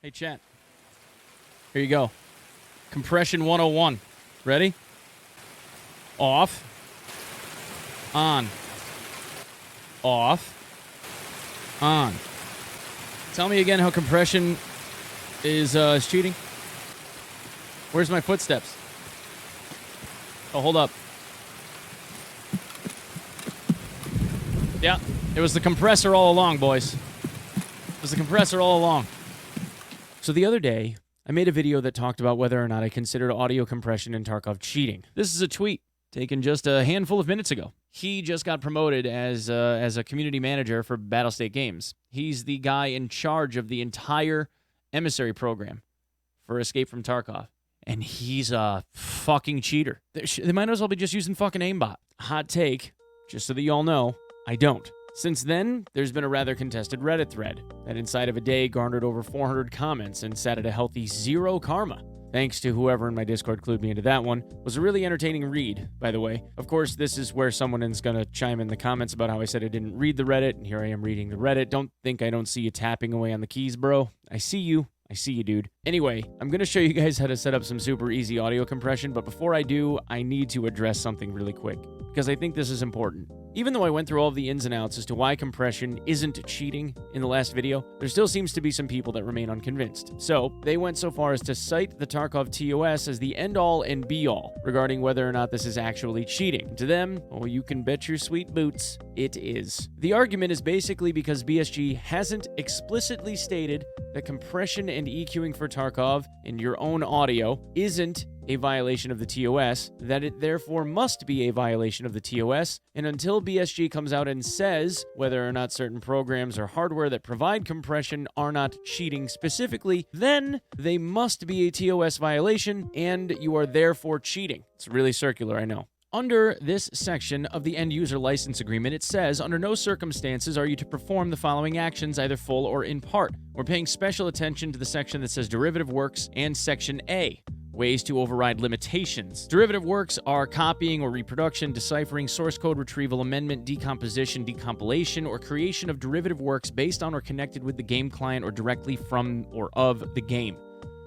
Hey, chat. Here you go. Compression 101. Ready? Off. On. Off. On. Tell me again how compression is cheating. Where's my footsteps? Oh, hold up. Yeah, it was the compressor all along, boys. It was the compressor all along. So the other day, I made a video that talked about whether or not I considered audio compression in Tarkov cheating. This is a tweet taken just a handful of minutes ago. He just got promoted as a community manager for Battlestate Games. He's the guy in charge of the entire emissary program for Escape from Tarkov. And he's a fucking cheater. They might as well be just using fucking aimbot. Hot take, just so that you all know, I don't. Since then, there's been a rather contested Reddit thread that inside of a day garnered over 400 comments and sat at a healthy 0 karma. Thanks to whoever in my Discord clued me into that one. It was a really entertaining read, by the way. Of course, this is where someone is going to chime in the comments about how I said I didn't read the Reddit, and here I am reading the Reddit. Don't think I don't see you tapping away on the keys, bro. I see you. I see you, dude. Anyway, I'm going to show you guys how to set up some super easy audio compression, but before I do, I need to address something really quick, because I think this is important. Even though I went through all of the ins and outs as to why compression isn't cheating in the last video, there still seems to be some people that remain unconvinced. So, they went so far as to cite the Tarkov TOS as the end-all and be-all regarding whether or not this is actually cheating. To them, oh, you can bet your sweet boots, it is. The argument is basically because BSG hasn't explicitly stated that compression and EQing for Tarkov in your own audio isn't a violation of the TOS, that it therefore must be a violation of the TOS, and until BSG comes out and says whether or not certain programs or hardware that provide compression are not cheating specifically, then they must be a TOS violation, and you are therefore cheating. It's really circular, I know. Under this section of the end-user license agreement, it says, under no circumstances are you to perform the following actions, either full or in part. We're paying special attention to the section that says derivative works and section A, ways to override limitations. Derivative works are copying or reproduction, deciphering, source code retrieval, amendment, decomposition, decompilation, or creation of derivative works based on or connected with the game client or directly from or of the game.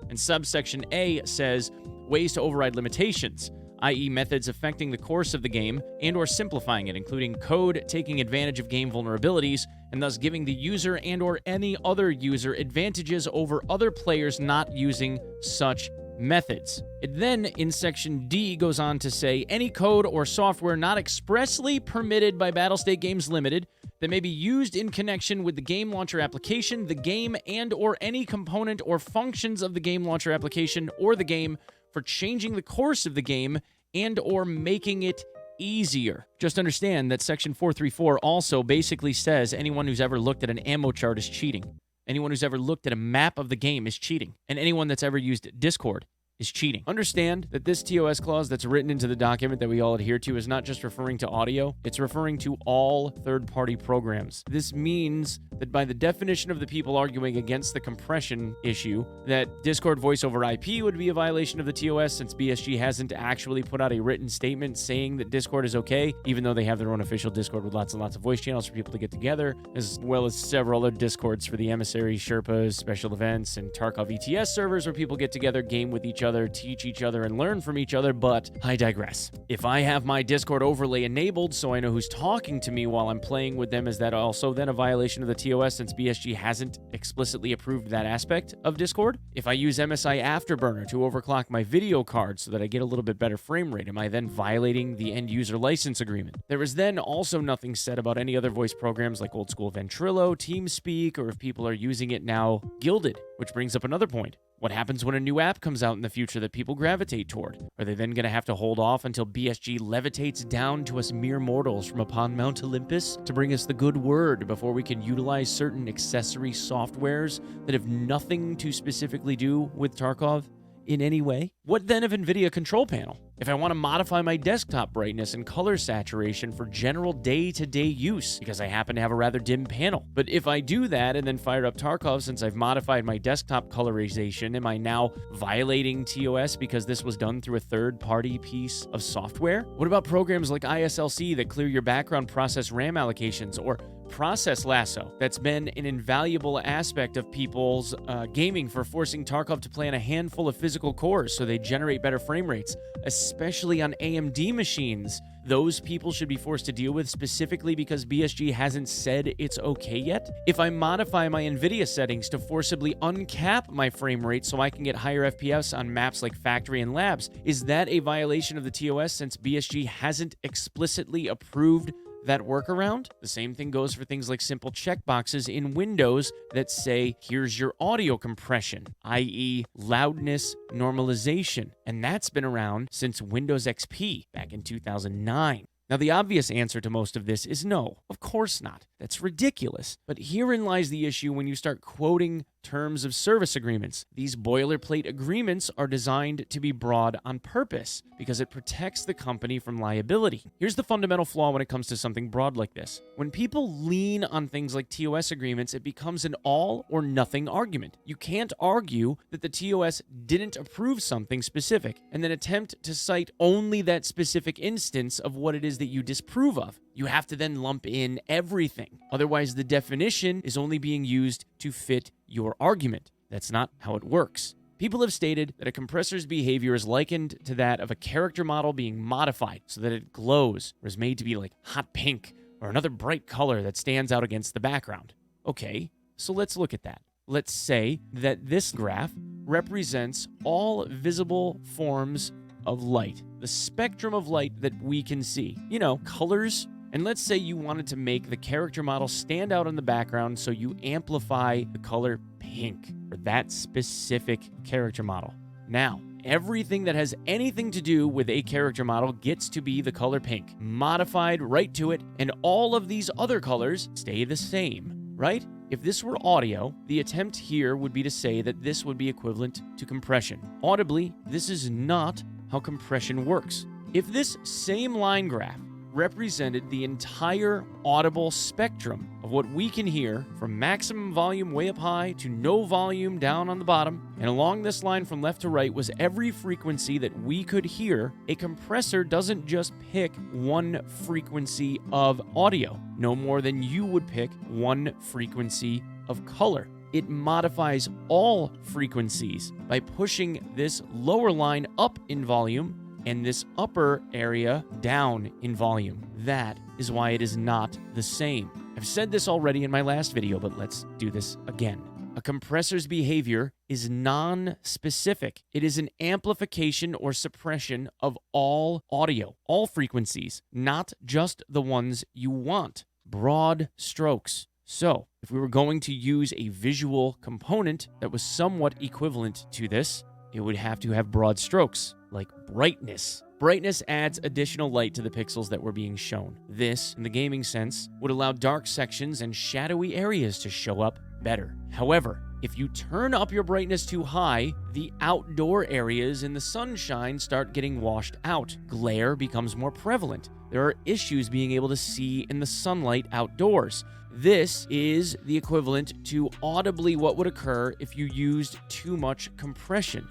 And subsection A says ways to override limitations, i.e. methods affecting the course of the game and or simplifying it, including code taking advantage of game vulnerabilities and thus giving the user and or any other user advantages over other players not using such methods. It then, in section D, goes on to say any code or software not expressly permitted by Battlestate Games Limited that may be used in connection with the game launcher application, the game, and or any component or functions of the game launcher application or the game for changing the course of the game and or making it easier. Just understand that section 434 also basically says anyone who's ever looked at an ammo chart is cheating. Anyone who's ever looked at a map of the game is cheating. And anyone that's ever used Discord is cheating. Understand that this TOS clause that's written into the document that we all adhere to is not just referring to audio, it's referring to all third-party programs. This means that by the definition of the people arguing against the compression issue, that Discord voice over IP would be a violation of the TOS since BSG hasn't actually put out a written statement saying that Discord is okay, even though they have their own official Discord with lots and lots of voice channels for people to get together, as well as several other Discords for the emissaries, Sherpas, special events, and Tarkov ETS servers where people get together, game with each other, teach each other, and learn from each other, but I digress. If I have my Discord overlay enabled so I know who's talking to me while I'm playing with them, is that also then a violation of the TOS since BSG hasn't explicitly approved that aspect of Discord? If I use MSI Afterburner to overclock my video card so that I get a little bit better frame rate, am I then violating the end-user license agreement? There is then also nothing said about any other voice programs like old school Ventrilo, TeamSpeak, or if people are using it now, Gilded, which brings up another point. What happens when a new app comes out in the future that people gravitate toward? Are they then going to have to hold off until BSG levitates down to us mere mortals from upon Mount Olympus to bring us the good word before we can utilize certain accessory softwares that have nothing to specifically do with Tarkov in any way? What then of NVIDIA Control Panel? If I want to modify my desktop brightness and color saturation for general day-to-day use, because I happen to have a rather dim panel. But if I do that and then fire up Tarkov since I've modified my desktop colorization, am I now violating TOS because this was done through a third-party piece of software? What about programs like ISLC that clear your background process RAM allocations, or process lasso that's been an invaluable aspect of people's gaming for forcing Tarkov to play on a handful of physical cores so they generate better frame rates, especially on AMD machines. Those people should be forced to deal with specifically because BSG hasn't said it's okay yet. If I modify my NVIDIA settings to forcibly uncap my frame rate so I can get higher FPS on maps like Factory and Labs, is that a violation of the TOS since BSG hasn't explicitly approved that workaround? The same thing goes for things like simple checkboxes in Windows that say, here's your audio compression, i.e. loudness normalization. And that's been around since Windows XP back in 2009. Now, the obvious answer to most of this is no, of course not. That's ridiculous. But herein lies the issue when you start quoting terms of service agreements. These boilerplate agreements are designed to be broad on purpose because it protects the company from liability. Here's the fundamental flaw when it comes to something broad like this. When people lean on things like TOS agreements, it becomes an all or nothing argument. You can't argue that the TOS didn't approve something specific and then attempt to cite only that specific instance of what it is that you disapprove of. You have to then lump in everything. Otherwise, the definition is only being used to fit your argument. That's not how it works. People have stated that a compressor's behavior is likened to that of a character model being modified so that it glows or is made to be like hot pink or another bright color that stands out against the background. Okay, so let's look at that. Let's say that this graph represents all visible forms of light, the spectrum of light that we can see. You know, colors. And let's say you wanted to make the character model stand out in the background, so you amplify the color pink for that specific character model. Now, everything that has anything to do with a character model gets to be the color pink, modified right to it, and all of these other colors stay the same, right? If this were audio, the attempt here would be to say that this would be equivalent to compression. Audibly, this is not how compression works. If this same line graph represented the entire audible spectrum of what we can hear from maximum volume way up high to no volume down on the bottom, and along this line from left to right was every frequency that we could hear, a compressor doesn't just pick one frequency of audio, no more than you would pick one frequency of color. It modifies all frequencies by pushing this lower line up in volume and this upper area down in volume. That is why it is not the same. I've said this already in my last video, but let's do this again. A compressor's behavior is non-specific. It is an amplification or suppression of all audio, all frequencies, not just the ones you want. Broad strokes. So, if we were going to use a visual component that was somewhat equivalent to this, it would have to have broad strokes, like brightness. Brightness adds additional light to the pixels that were being shown. This, in the gaming sense, would allow dark sections and shadowy areas to show up better. However, if you turn up your brightness too high, the outdoor areas in the sunshine start getting washed out. Glare becomes more prevalent. There are issues being able to see in the sunlight outdoors. This is the equivalent to audibly what would occur if you used too much compression.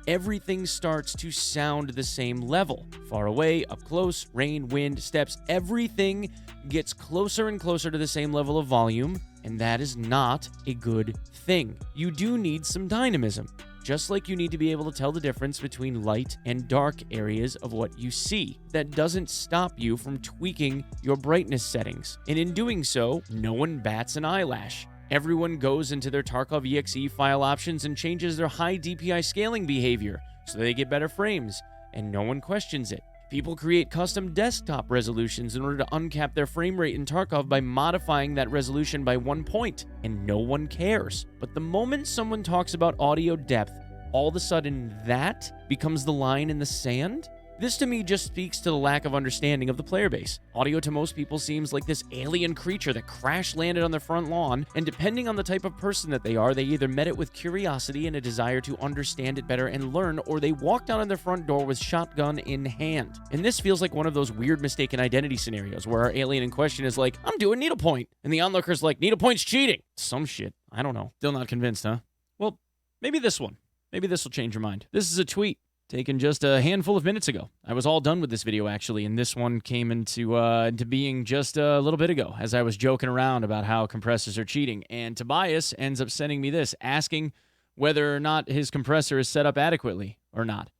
Everything starts to sound the same level. Far away, up close, rain, wind, steps, everything gets closer and closer to the same level of volume, and that is not a good thing. You do need some dynamism, just like you need to be able to tell the difference between light and dark areas of what you see. That doesn't stop you from tweaking your brightness settings, and in doing so, no one bats an eyelash. Everyone goes into their Tarkov EXE file options and changes their high DPI scaling behavior so they get better frames, and no one questions it. People create custom desktop resolutions in order to uncap their frame rate in Tarkov by modifying that resolution by 1 point, and no one cares. But the moment someone talks about audio depth, all of a sudden that becomes the line in the sand? This to me just speaks to the lack of understanding of the player base. Audio to most people seems like this alien creature that crash landed on their front lawn, and depending on the type of person that they are, they either met it with curiosity and a desire to understand it better and learn, or they walked out on their front door with shotgun in hand. And this feels like one of those weird mistaken identity scenarios where our alien in question is like, I'm doing needlepoint, and the onlooker's like, needlepoint's cheating. Some shit. I don't know. Still not convinced, huh? Well, maybe this one. Maybe this will change your mind. This is a tweet taken just a handful of minutes ago. I was all done with this video, actually, and this one came into being just a little bit ago as I was joking around about how compressors are cheating. And Tobias ends up sending me this, asking whether or not his compressor is set up adequately or not.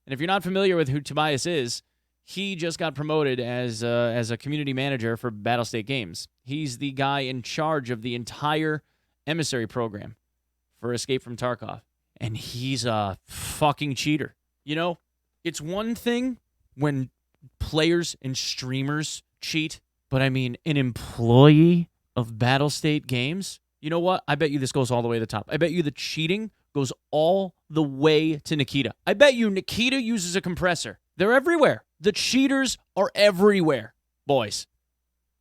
And if you're not familiar with who Tobias is, he just got promoted as a community manager for Battlestate Games. He's the guy in charge of the entire emissary program for Escape from Tarkov. And he's a fucking cheater. You know, it's one thing when players and streamers cheat, but I mean, an employee of Battlestate Games, you know what? I bet you this goes all the way to the top. I bet you the cheating goes all the way to Nikita. I bet you Nikita uses a compressor. They're everywhere. The cheaters are everywhere, boys.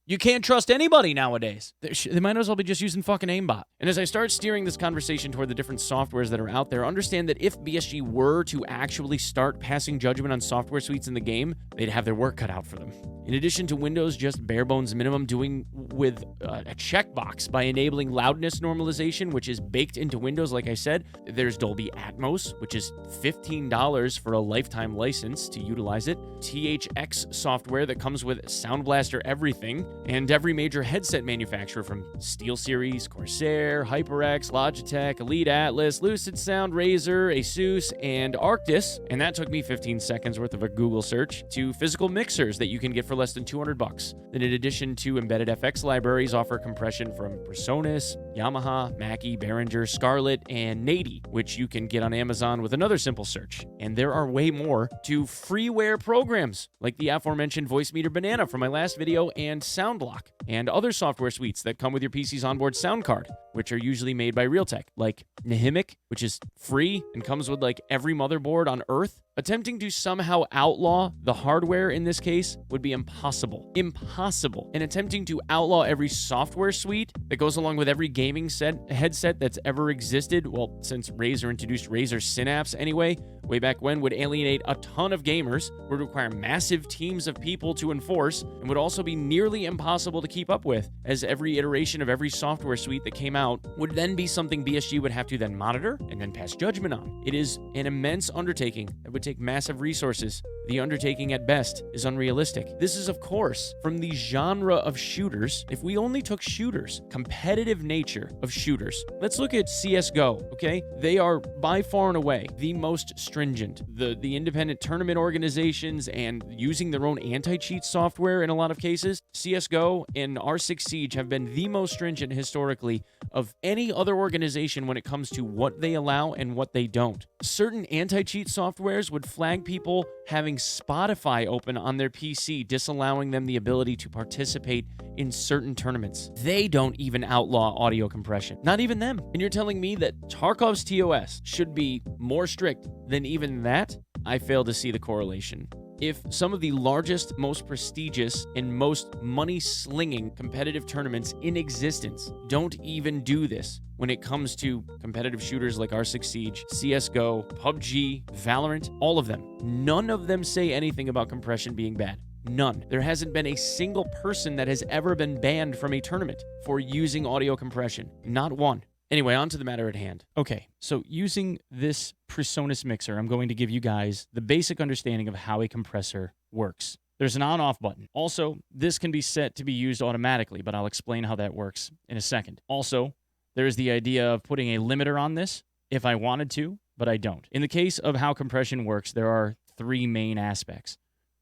You can't trust anybody nowadays. They might as well be just using fucking aimbot. And as I start steering this conversation toward the different softwares that are out there, understand that if BSG were to actually start passing judgment on software suites in the game, they'd have their work cut out for them. In addition to Windows just bare bones minimum doing with a checkbox by enabling loudness normalization, which is baked into Windows, like I said, there's Dolby Atmos, which is $15 for a lifetime license to utilize it, THX software that comes with Sound Blaster everything, and every major headset manufacturer from SteelSeries, Corsair, HyperX, Logitech, Elite Atlas, Lucid Sound, Razer, Asus, and Arctis, and that took me 15 seconds worth of a Google search, to physical mixers that you can get for less than $200. Then in addition to embedded FX libraries, offer compression from Presonus, Yamaha, Mackie, Behringer, Scarlett, and Nady, which you can get on Amazon with another simple search. And there are way more to freeware programs, like the aforementioned Voice Meter Banana from my last video, and SoundLock, and other software suites that come with your PC's onboard sound card, which are usually made by Realtek, like Nihimic, which is free and comes with like every motherboard on Earth. Attempting to somehow outlaw the hardware in this case would be impossible. Impossible. And attempting to outlaw every software suite that goes along with every gaming headset that's ever existed, well, since Razer introduced Razer Synapse anyway, way back when, would alienate a ton of gamers, would require massive teams of people to enforce, and would also be nearly impossible to keep up with, as every iteration of every software suite that came out would then be something BSG would have to then monitor and then pass judgment on. It is an immense undertaking that would take massive resources. The undertaking at best is unrealistic. This is, of course, from the genre of shooters. If we only took shooters, competitive nature of shooters, let's look at CSGO, okay? They are by far and away the most stringent. The independent tournament organizations and using their own anti-cheat software in a lot of cases, CSGO and R6 Siege have been the most stringent historically of any other organization when it comes to what they allow and what they don't. Certain anti-cheat softwares would flag people having Spotify open on their PC, disallowing them the ability to participate in certain tournaments. They don't even outlaw audio compression. Not even them. And you're telling me that Tarkov's TOS should be more strict than even that? I fail to see the correlation. If some of the largest, most prestigious, and most money-slinging competitive tournaments in existence don't even do this when it comes to competitive shooters like R6 Siege, CSGO, PUBG, Valorant, all of them, none of them say anything about compression being bad. None. There hasn't been a single person that has ever been banned from a tournament for using audio compression. Not one. Anyway, on to the matter at hand. Okay, so using this Presonus mixer, I'm going to give you guys the basic understanding of how a compressor works. There's an on-off button. Also, this can be set to be used automatically, but I'll explain how that works in a second. Also, there's the idea of putting a limiter on this if I wanted to, but I don't. In the case of how compression works, there are three main aspects.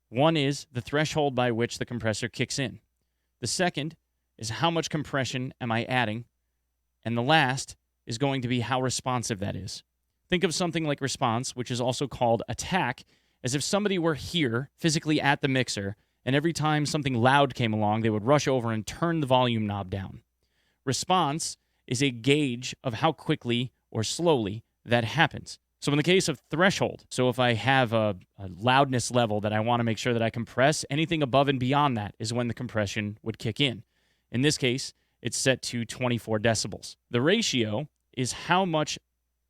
One is the threshold by which the compressor kicks in. The second is how much compression am I adding? And the last is going to be how responsive that is. Think of something like response, which is also called attack, as if somebody were here physically at the mixer, and every time something loud came along, they would rush over and turn the volume knob down. Response is a gauge of how quickly or slowly that happens. So in the case of threshold, so if I have a loudness level that I want to make sure that I compress, anything above and beyond that is when the compression would kick in. In this case, it's set to 24 decibels. The ratio is how much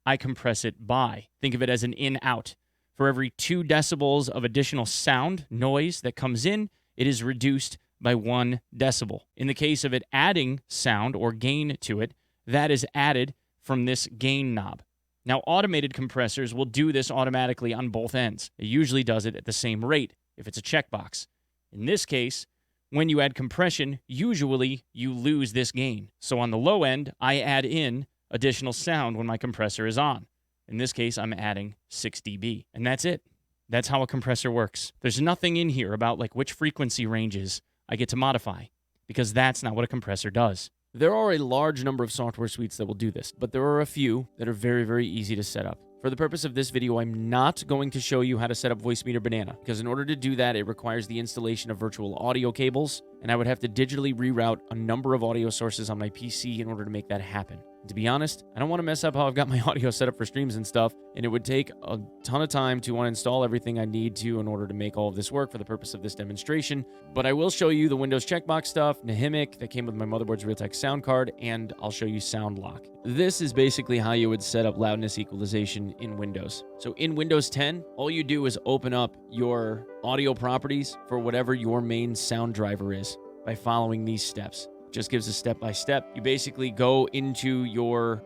I compress it by. Think of it as an in-out. For every 2 decibels of additional sound, noise that comes in, it is reduced by 1 decibel. In the case of it adding sound or gain to it, that is added from this gain knob. Now, automated compressors will do this automatically on both ends. It usually does it at the same rate if it's a checkbox. In this case, when you add compression, usually you lose this gain. So on the low end, I add in additional sound when my compressor is on. In this case, I'm adding 6 dB. And that's it. That's how a compressor works. There's nothing in here about like which frequency ranges I get to modify, because that's not what a compressor does. There are a large number of software suites that will do this, but there are a few that are very, very easy to set up. For the purpose of this video, I'm not going to show you how to set up Voicemeeter Banana, because in order to do that, it requires the installation of virtual audio cables, and I would have to digitally reroute a number of audio sources on my PC in order to make that happen. And to be honest, I don't want to mess up how I've got my audio set up for streams and stuff, and it would take a ton of time to uninstall everything I need to in order to make all of this work for the purpose of this demonstration. But I will show you the Windows checkbox stuff, Nahimic that came with my motherboard's Realtek sound card, and I'll show you Sound Lock. This is basically how you would set up loudness equalization in Windows. So in Windows 10, all you do is open up your audio properties for whatever your main sound driver is by following these steps. Just gives a step-by-step. You basically go into your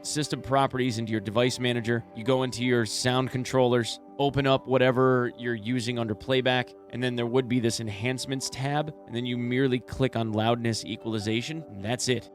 system properties, into your device manager. You go into your sound controllers, open up whatever you're using under playback, and then there would be this enhancements tab, and then you merely click on loudness equalization, and that's it.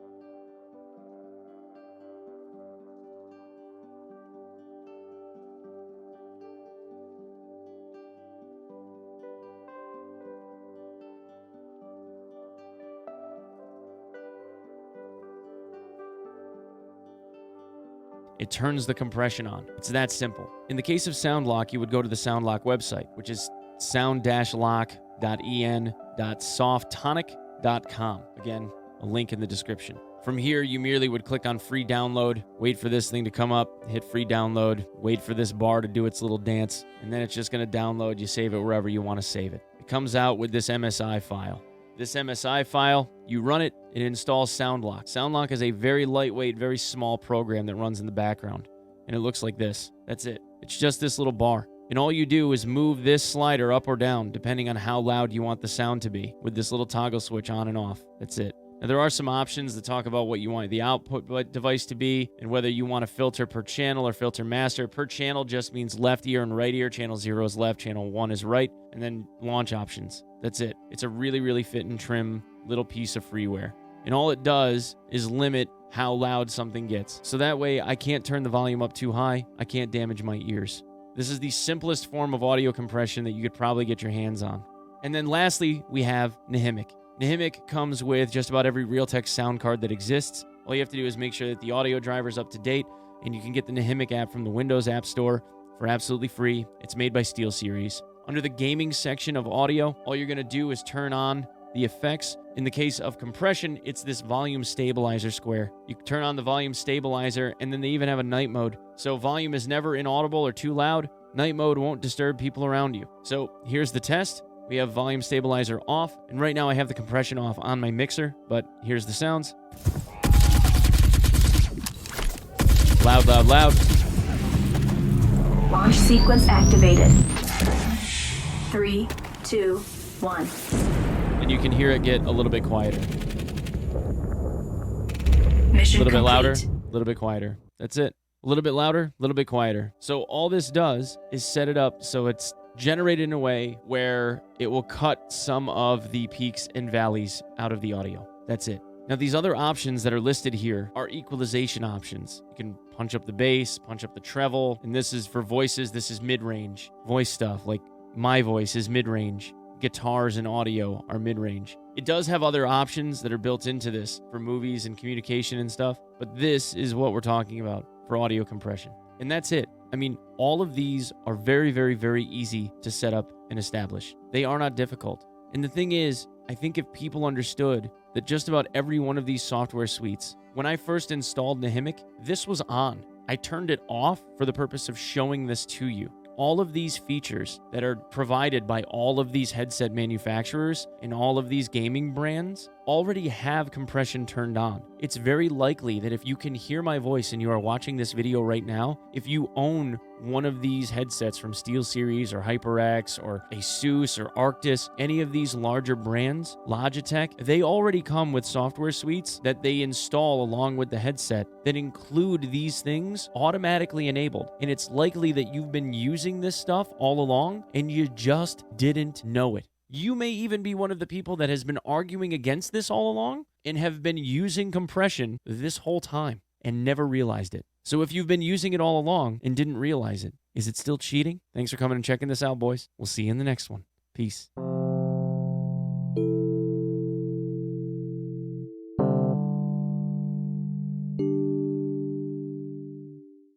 It turns the compression on. It's that simple. In the case of Sound Lock, you would go to the Sound Lock website, which is sound-lock.en.softtonic.com. Again, a link in the description. From here, you merely would click on free download, wait for this thing to come up, hit free download, wait for this bar to do its little dance, and then it's just going to download. You save it wherever you want to save it. It comes out with this MSI file. This MSI file, you run it, it installs SoundLock. SoundLock is a very lightweight, very small program that runs in the background. And it looks like this. That's it. It's just this little bar. And all you do is move this slider up or down, depending on how loud you want the sound to be, with this little toggle switch on and off. That's it. Now, there are some options that talk about what you want the output device to be and whether you want to filter per channel or filter master. Per channel just means left ear and right ear. Channel 0 is left, channel 1 is right, and then launch options. That's it. It's a really, really fit and trim little piece of freeware. And all it does is limit how loud something gets. So that way I can't turn the volume up too high. I can't damage my ears. This is the simplest form of audio compression that you could probably get your hands on. And then lastly, we have Nahimic. Nahimic comes with just about every Realtek sound card that exists. All you have to do is make sure that the audio driver is up to date, and you can get the Nahimic app from the Windows App Store for absolutely free. It's made by SteelSeries. Under the gaming section of audio, all you're going to do is turn on the effects. In the case of compression, it's this volume stabilizer square. You can turn on the volume stabilizer, and then they even have a night mode. So volume is never inaudible or too loud. Night mode won't disturb people around you. So here's the test. We have volume stabilizer off, and right now I have the compression off on my mixer, but here's the sounds. Loud, loud, loud. Launch sequence activated. 3, 2, 1. And you can hear it get a little bit quieter. Mission A little bit louder, complete. a little bit quieter. That's it. A little bit louder, a little bit quieter. So all this does is set it up so it's generated in a way where it will cut some of the peaks and valleys out of the audio. That's it. Now, these other options that are listed here are equalization options. You can punch up the bass, punch up the treble, and this is for voices. This is mid-range. Voice stuff, like my voice is mid-range. Guitars and audio are mid-range. It does have other options that are built into this for movies and communication and stuff, but this is what we're talking about for audio compression. And that's it. I mean, all of these are very, very, very easy to set up and establish. They are not difficult. And the thing is, I think if people understood that just about every one of these software suites, when I first installed Nahimic, this was on. I turned it off for the purpose of showing this to you. All of these features that are provided by all of these headset manufacturers and all of these gaming brands, already have compression turned on. It's very likely that if you can hear my voice and you are watching this video right now, if you own one of these headsets from SteelSeries or HyperX or Asus or Arctis, any of these larger brands, Logitech, they already come with software suites that they install along with the headset that include these things automatically enabled. And it's likely that you've been using this stuff all along and you just didn't know it. You may even be one of the people that has been arguing against this all along and have been using compression this whole time and never realized it. So if you've been using it all along and didn't realize it, is it still cheating? Thanks for coming and checking this out, boys. We'll see you in the next one. Peace.